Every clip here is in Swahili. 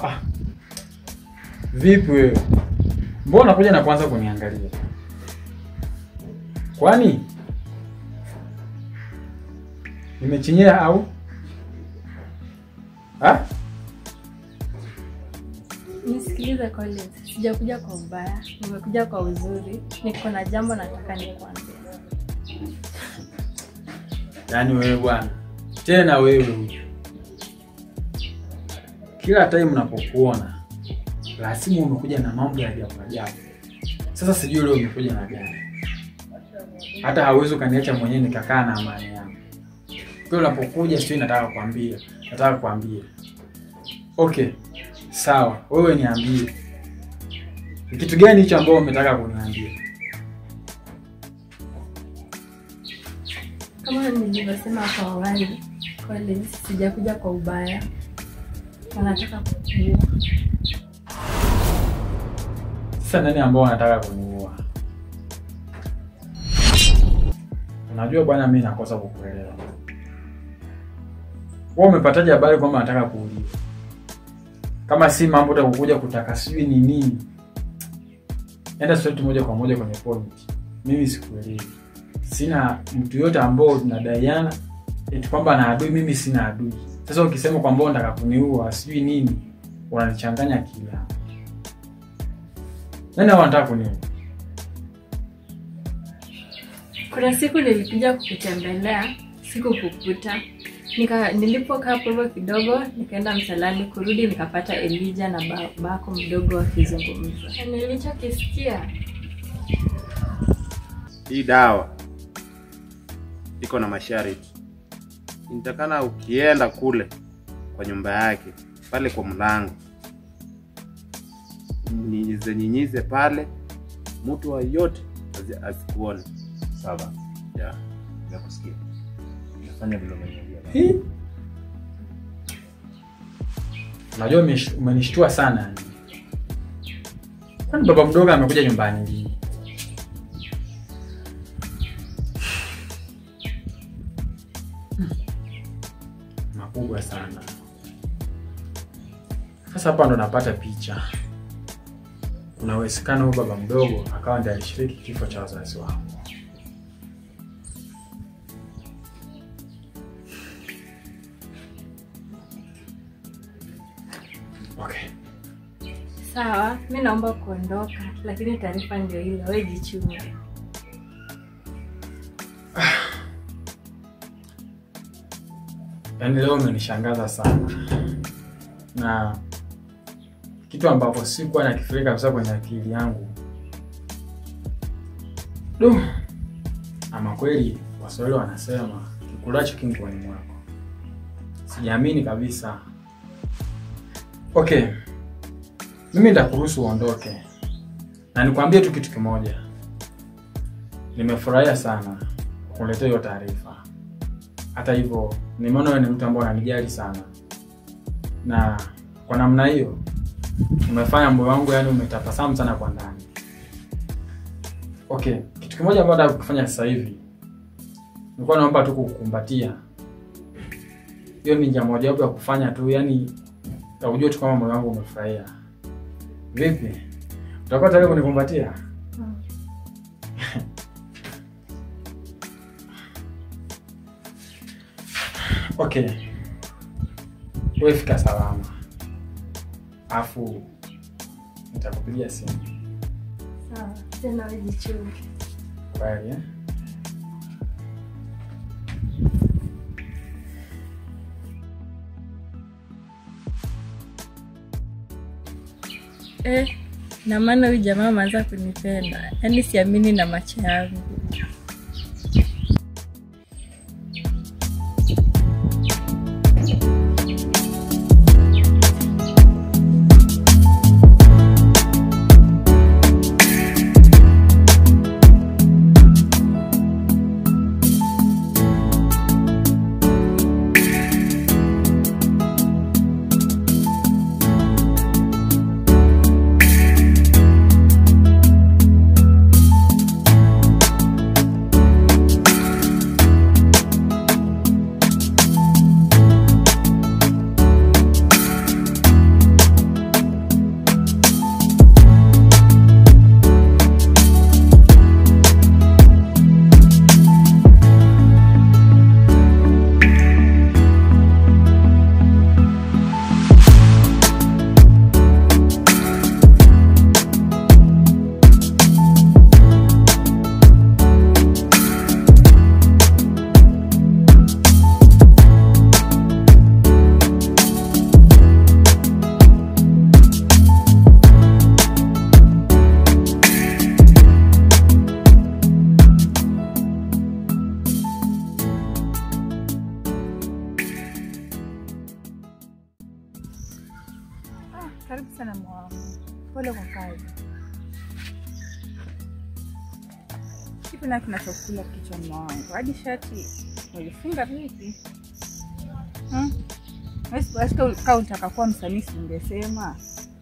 Ah. Vipi wewe? Mbona unakuja na kwanza kuniangalia? Kwani nimechinyea au? Nisikilize Collins, sijakuja kwa ubaya, nimekuja kwa uzuri. Niko na jambo nataka nikwambie. Yaani wewe bwana. Tena wewe. Kila time unapokuona lazima umekuja na mambo ya ajabu. Sasa sijui leo umekuja na gani. Hata hauwezi kaniacha mwenyewe nikakaa na amani yangu. Kwa unapokuja sio nataka kuambia. Okay. Sawa, wewe niambie. Ni kitu gani hicho ambao umetaka kuniambia? Kama nilivyosema hapo awali, Collins, sijakuja kwa ubaya. Nataka kukuua. Sasa nani ambao wanataka kuniua? Unajua bwana mimi nakosa kukuelewa. Wewe umepataje habari kwamba nataka kuuliwa? Kama si mambo utakuja kutaka sijui ni nini. Enda straight moja kwa moja kwenye point. Mimi sikuelewi. Sina mtu yote ambao tunadaiana eti kwamba na adui, mimi sina adui. Sasa ukisema kwamba unataka kuniua sijui nini, unanichanganya akili yangu. Nani anataka kuniua? Kuna siku nilikuja kukutembelea, sikukukuta. Nilipokaa hapo kidogo, nikaenda msalani, kurudi nikapata Elijah na babako mdogo wakizungumza. Nilichokisikia, hii dawa iko na masharti. Nitakana ukienda kule kwa nyumba yake, pale kwa mlango, nyinyize pale, mtu wa yote asikuone. Sawa. Yeah. Nakusikia. Nafanya vile umeniambia. Unajua umenishtua sana. Kwani baba mdogo amekuja nyumbani hivi? Makubwa sana. Sasa hapa ndo napata picha. Kuna uwezekano huyu baba mdogo akawa ndiye alishiriki kifo cha wazazi wangu. Okay. Sawa, mimi naomba kuondoka, lakini taarifa ndio ile, wewe jichunge. Yaani leo umenishangaza sana. Na kitu ambapo sikuwa nakifikiria kabisa kwenye akili yangu. Ama kweli Waswahili wanasema kikulacho kinguoni mwako. Sijaamini kabisa. Okay. Mimi nitakuruhusu uondoke. Na nikwambie tu kitu kimoja. Nimefurahia sana kukuletea hiyo taarifa. Hata hivyo, nimeona wewe ni mtu ambaye unanijali sana. Na kwa namna hiyo, umefanya moyo wangu yani umetabasamu sana kwa ndani. Okay, kitu kimoja ambacho nataka kufanya sasa hivi. Nilikuwa naomba tu kukukumbatia. Hiyo ni jambo moja ya kufanya tu, yani ujue tu kama moyo wangu umefurahia. Vipi? Utakuwa tayari kunikumbatia? Okay. Wewe fika salama. Afu nitakupigia simu. Sawa, tena wewe jichunge. Kweli na maana huyu jamaa ameanza kunipenda. Yaani siamini na macho yangu. Pole kwa kazi. Kipi na kinachokula kichwani mwangu? Hadi shati ulifunga vipi? Basi kama unataka kuwa msanii ungesema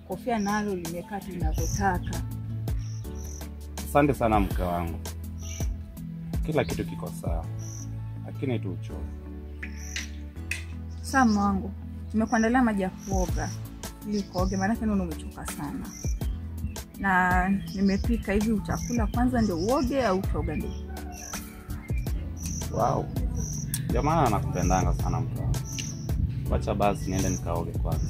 kofia nalo limekaa tunavyotaka. Asante sana mke wangu. Kila kitu kiko sawa. Lakini tu uchovu. Sawa wangu. Nimekuandalia maji ya kuoga. Ili kuoge maana kana umechoka sana. Na nimepika hivi utakula kwanza ndio uoge au utaoga ndio? Wow. Jamaa anakupendanga sana mke wangu. Wacha basi niende nikaoge kwanza.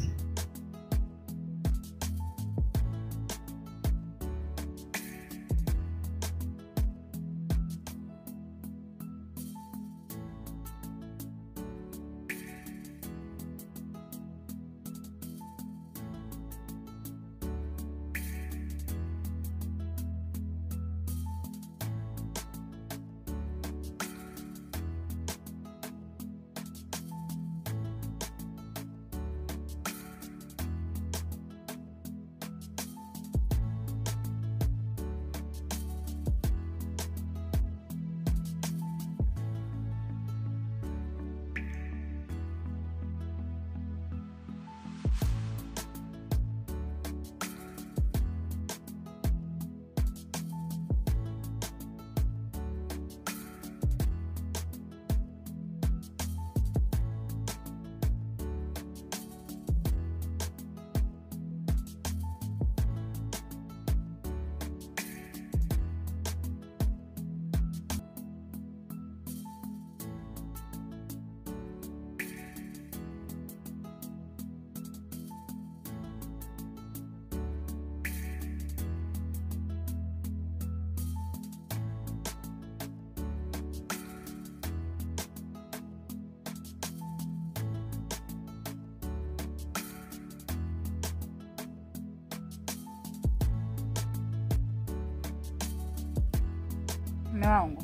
Mume wangu,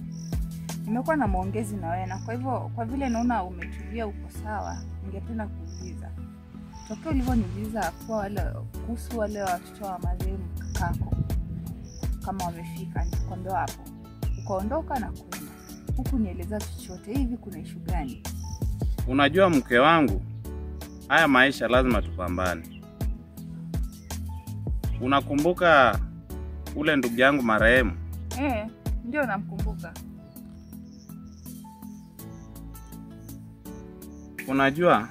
nimekuwa na maongezi na wewe na kwa hivyo kwa vile naona umetulia uko sawa, ningependa kuuliza. Tokeo ulivyoniuliza kwa wale kuhusu wale watoto wa marehemu kakako kama wamefika, nikakwambia hapo. Ukaondoka na kwenda. Huku nieleza chochote hivi kuna issue gani? Unajua mke wangu, haya maisha lazima tupambane. Unakumbuka ule ndugu yangu marehemu? Ndio namkumbuka. Unajua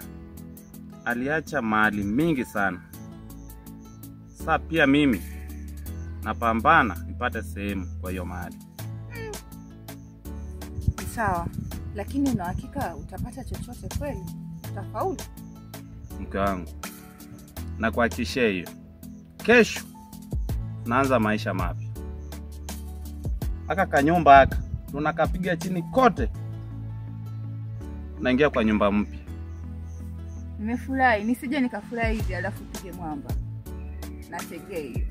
aliacha mali mingi sana. Sasa pia mimi napambana nipate sehemu kwa hiyo mali. Sawa, lakini una hakika utapata chochote kweli? Utafaulu? Mke wangu, na kuhakikishia hiyo. Kesho naanza maisha mapya. Aka kanyumba haka tunakapiga chini kote. Naingia kwa nyumba mpya. Nimefurahi, nisije nikafurahi hivi alafu pige mwamba. Nategea hiyo.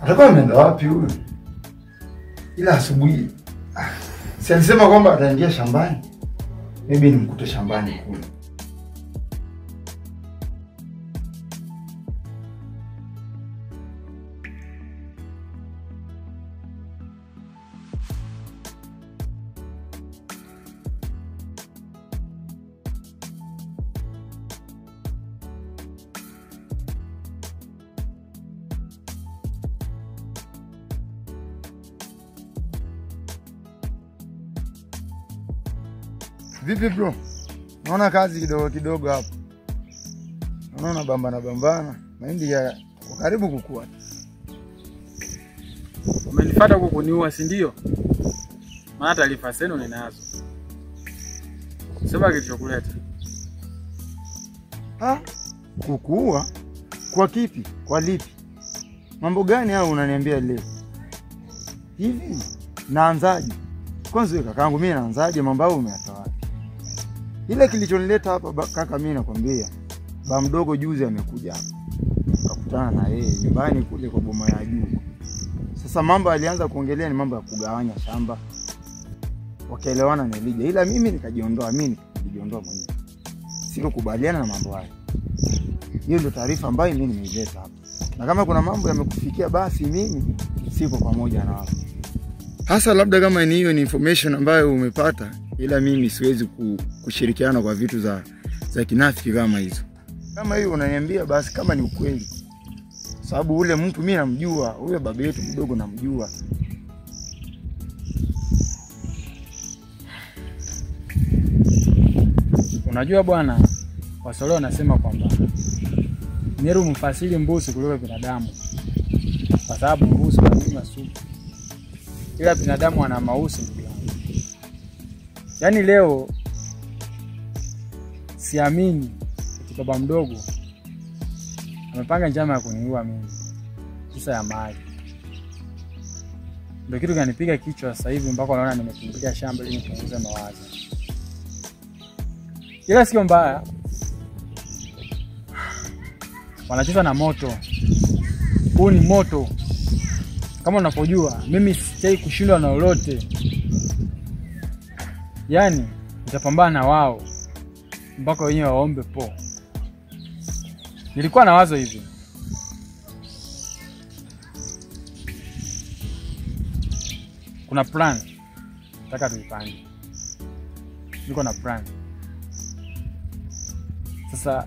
Atakuwa ameenda wapi huyu? Ila asubuhi si alisema kwamba ataingia shambani. Maybe nimkute shambani kule. Vipi bro? Naona kazi kidogo kidogo hapo. Naona bambana. Mahindi ya karibu kukua. Umenifuata huko kuniua, si ndio? Maana taarifa zenu ninazo. Sema kilichokuleta. Kukuua? Kwa kipi? Kwa lipi? Mambo gani hao unaniambia leo? Hivi naanzaje? Kwanza wewe kakaangu, mimi naanzaje? Mambo yao umeyatoa wapi? Ile kilichonileta hapa kaka, mimi nakwambia, ba mdogo juzi amekuja hapa. Kakutana na yeye nyumbani kule kwa boma ya juu. Sasa mambo alianza kuongelea ni mambo ya kugawanya shamba. Wakaelewana na Elijah. Ila mimi nikajiondoa mwenyewe. Sikukubaliana na mambo hayo. Hiyo ndio taarifa ambayo mimi nimeileta hapa. Na kama kuna mambo yamekufikia, basi mimi sipo pamoja na wao. Hasa labda kama ni hiyo ni information ambayo umepata, ila mimi siwezi kushirikiana kwa vitu za kinafiki kama hizo. Kama hiyo unaniambia, basi kama ni ukweli. Sababu ule mtu mimi namjua, huyo baba yetu mdogo namjua. Unajua bwana, Waswahili wanasema kwamba Meru mfasili mbuzi kuliko binadamu. Kwa sababu mbuzi wananywa sumu. Ila binadamu ana mausi ndugu yangu. Yaani leo siamini eti baba mdogo amepanga njama ya kuniua mimi. Kisa ya mali. Ndio kitu kanipiga kichwa sasa hivi mpaka naona nimekimbilia shamba ili nipunguze mawazo. Ila sio mbaya. Wanacheza na moto. Huu ni moto. Kama unapojua, mimi sitaki kushindwa na lolote. Yaani, nitapambana na wao mpaka wenyewe waombe po. Nilikuwa na wazo hivi. Kuna plan. Nataka tuipange. Niko na plan. Sasa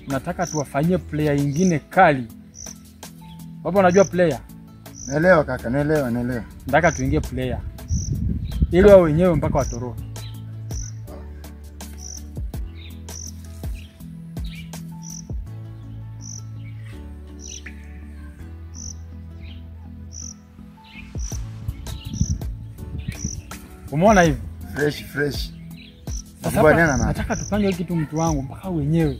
nataka tuwafanyie player nyingine kali. Baba unajua player? Naelewa kaka, naelewa. Nataka tuingie player. Ili wao wenyewe mpaka watoroke. Umeona hivi? Fresh. Nataka tupange kitu mtu wangu mpaka wenyewe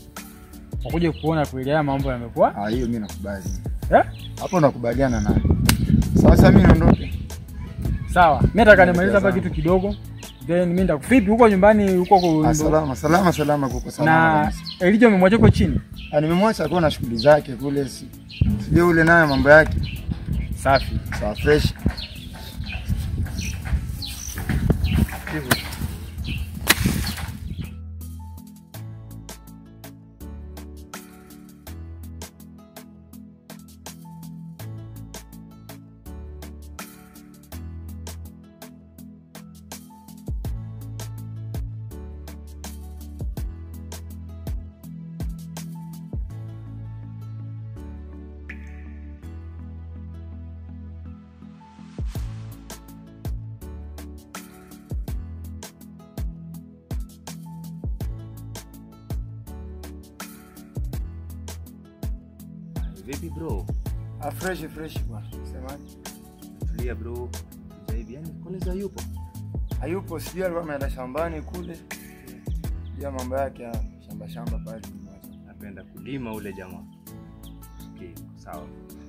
wakuje kuona kweli haya mambo yamekuwa. Hiyo mimi nakubali. Hapo nakubaliana naye. Sasa mimi naondoke. Sawa. Mimi nataka nimalize hapa kitu kidogo. Then mimi ndakufipi huko nyumbani huko kwa salama kuko salama. Na Elijah umemwacha huko chini? Nimemwacha kwa na shughuli zake kule, sio ule naye mambo yake. Safi. Sawa fresh. Vipi bro? Fresh bwana. Semaje? Tulia bro. Hivi yani Koniza yupo? Hayupo, sijui alikuwa ameenda shambani kule. Ya mambo yake ya shamba pale. Napenda kulima ule jamaa. Okay, sawa.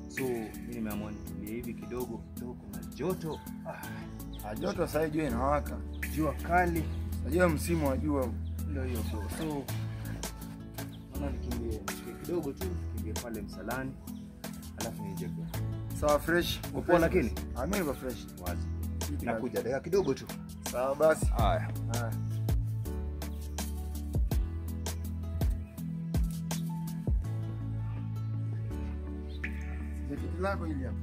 So mimi nimeamua nitulie hivi kidogo kuna joto. Joto sasa jua inawaka. Jua kali. Unajua msimu wa jua ndio hiyo bro. So naona nikimbie kidogo tu, nikimbie pale msalani. Alafu nije kwa. Sawa fresh. Upo lakini? Mimi niko fresh. Wazi. Nakuja dakika kidogo tu. Sawa basi. Haya. Kitu lako hili hapa.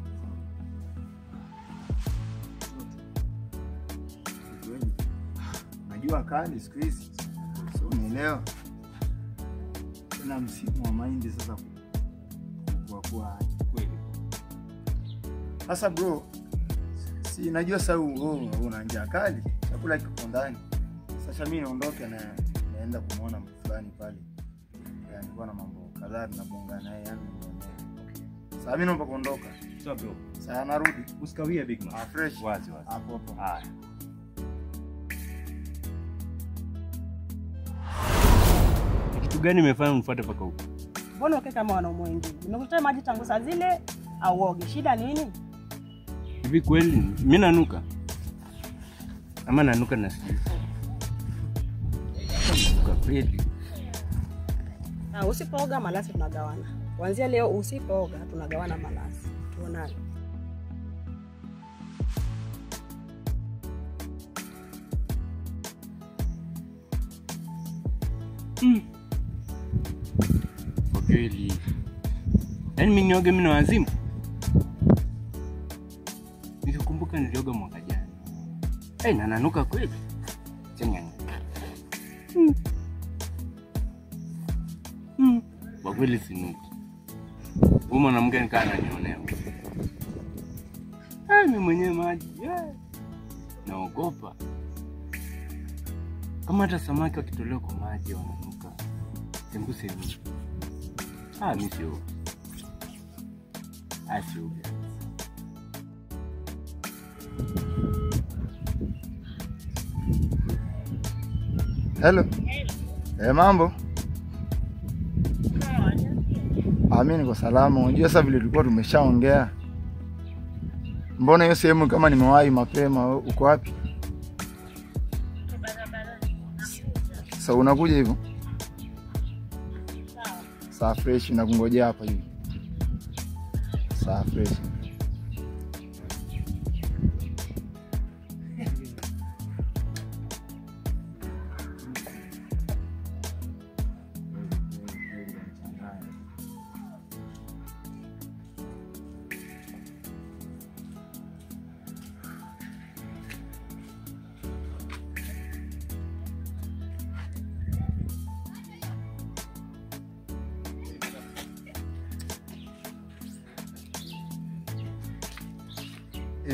Najua kali siku hizi. So umeelewa? Tena msimu wa mahindi sasa kwa kweli. Sasa bro, si najua sasa una njaa kali, chakula kiko ndani. Sasa mimi naondoke na naenda kumuona mtu fulani pale. Yani kwa na mambo kadhaa tunabonga naye yani. Sasa mimi naomba kuondoka. Sawa bro. Sasa narudi. Usikawie big man. Fresh. Wazi. Hapo. Haya. gani imefanya unifuate paka huko? Mbona uke kama wanaume wengine? Nimekutoa maji tangu saa zile au oge. Shida nini? Hivi kweli mimi nanuka? Ama nanuka na sisi? Nanuka kweli. Usipooga malasi tunagawana. Kuanzia leo usipooga tunagawana malasi. Tuonane. Kwa kweli. Yaani mimi nioge mimi na wazimu? Nikikumbuka nilioga mwaka jana. Na nanuka kweli. Chenganya. Kwa kweli sinuki. Huyu mwanamke nikaa ananionea. Mimi mwenyewe maji. Naogopa. Kama hata samaki wakitolewa kwa maji wananuka. Sembuse mimi. Mimi sio. Sio. Hello. Mambo? Mimi niko salama. Unajua sasa vile tulikuwa tumeshaongea. Mbona hiyo sehemu kama nimewahi mapema, uko wapi? Sasa unakuja hivyo? Sawa fresh, nakungojea hapa hivi. Sawa fresh.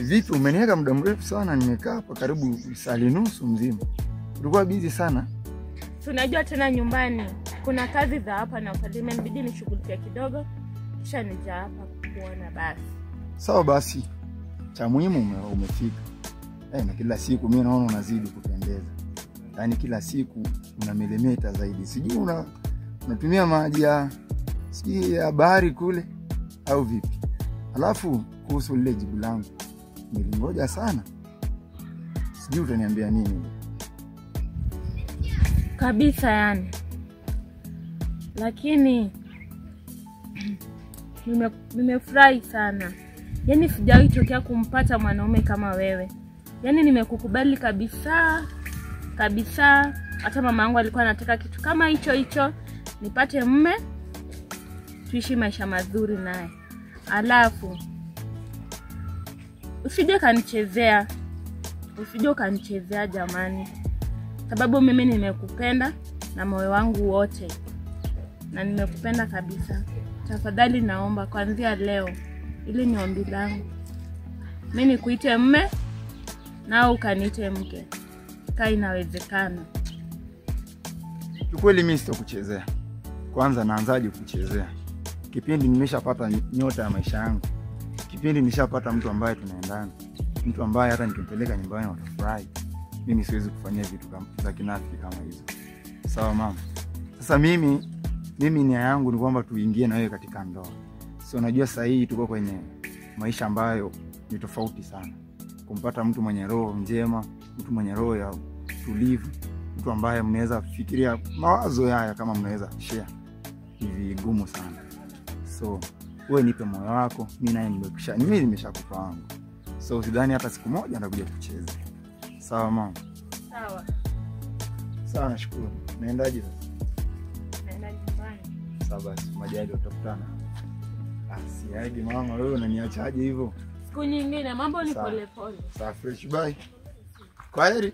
Vipi umeniweka muda mrefu sana, nimekaa hapa karibu saa nusu mzima. Ulikuwa busy sana? Tunajua tena nyumbani kuna kazi za hapa na pale, imebidi nishughulikie kidogo kisha nija hapa kuona basi. Sawa basi. Cha muhimu umefika. Na kila siku mimi naona unazidi kupendeza. Yaani kila siku unamelemeta zaidi. Sijui unatumia maji ya bahari kule au vipi? Alafu kuhusu lile jibu langu, nilingoja sana. Sijui utaniambia nini. Kabisa yani. Lakini nimefurahi sana. Yaani sijawahi tokea kumpata mwanaume kama wewe. Yaani nimekukubali kabisa. Kabisa. Hata mama yangu alikuwa anataka kitu kama hicho nipate mume tuishi maisha mazuri naye. Alafu usije kanichezea jamani. Sababu mimi nimekupenda na moyo wangu wote. Na nimekupenda kabisa. Tafadhali naomba kuanzia leo, ili ni ombi langu, mimi nikuite mume na ukaniite mke. Kama inawezekana. Kweli mimi sitakuchezea. Kwanza naanzaje kuchezea? Kipindi nimeshapata nyota ya maisha yangu. Kipindi nimeshapata mtu ambaye tunaendana. Mtu ambaye hata nikimpeleka nyumbani watafurahi. Mimi siwezi kufanyia vitu kama za kinafiki kama hizo. Sawa mama. Sasa mimi nia yangu ni kwamba tuingie na wewe katika ndoa. Sio, unajua sasa hii tuko kwenye maisha ambayo ni tofauti sana. Kumpata mtu mwenye roho njema, mtu mwenye roho ya tulivu, mtu ambaye mnaweza fikiria mawazo haya kama mnaweza share, hivi gumu sana. So wewe nipe moyo wako, mimi naye mimi nimeshakufahamu. So usidhani hata siku moja nitakuja kucheza. Sawa mama? Sawa. Sawa, nashukuru. Naendaje sasa? Naenda nyumbani. Sawa basi, majali tutakutana. Siaje mama, wewe unaniachaje hivyo? Siku nyingine mambo ni pole pole. Sawa fresh, bye. Kwaheri.